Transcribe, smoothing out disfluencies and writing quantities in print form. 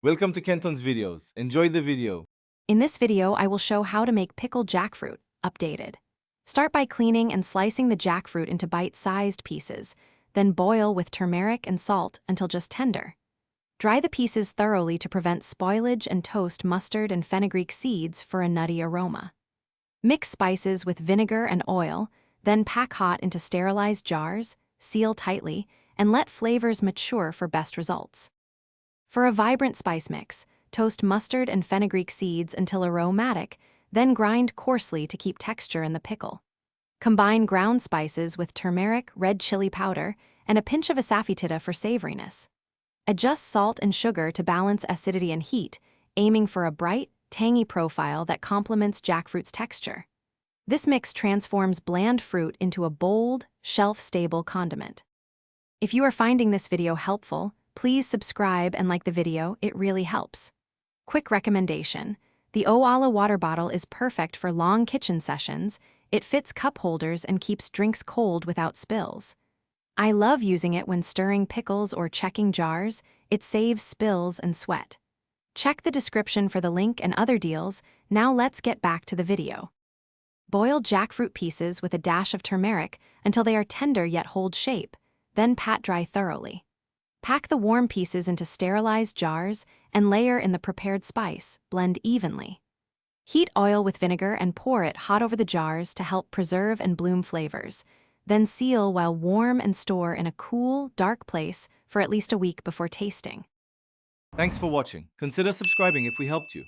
Welcome to Kenton's videos. Enjoy the video. In this video, I will show how to make pickled jackfruit, updated. Start by cleaning and slicing the jackfruit into bite-sized pieces, then boil with turmeric and salt until just tender. Dry the pieces thoroughly to prevent spoilage and toast mustard and fenugreek seeds for a nutty aroma. Mix spices with vinegar and oil, then pack hot into sterilized jars, seal tightly, and let flavors mature for best results. For a vibrant spice mix, toast mustard and fenugreek seeds until aromatic, then grind coarsely to keep texture in the pickle. Combine ground spices with turmeric, red chili powder, and a pinch of asafoetida for savoriness. Adjust salt and sugar to balance acidity and heat, aiming for a bright, tangy profile that complements jackfruit's texture. This mix transforms bland fruit into a bold, shelf-stable condiment. If you are finding this video helpful, please subscribe and like the video, it really helps. Quick recommendation: the Owala water bottle is perfect for long kitchen sessions. It fits cup holders and keeps drinks cold without spills. I love using it when stirring pickles or checking jars. It saves spills and sweat. Check the description for the link and other deals. Now let's get back to the video. Boil jackfruit pieces with a dash of turmeric until they are tender yet hold shape, then pat dry thoroughly. Pack the warm pieces into sterilized jars and layer in the prepared spice, blend evenly. Heat oil with vinegar and pour it hot over the jars to help preserve and bloom flavors. Then seal while warm and store in a cool, dark place for at least a week before tasting. Thanks for watching. Consider subscribing if we helped you.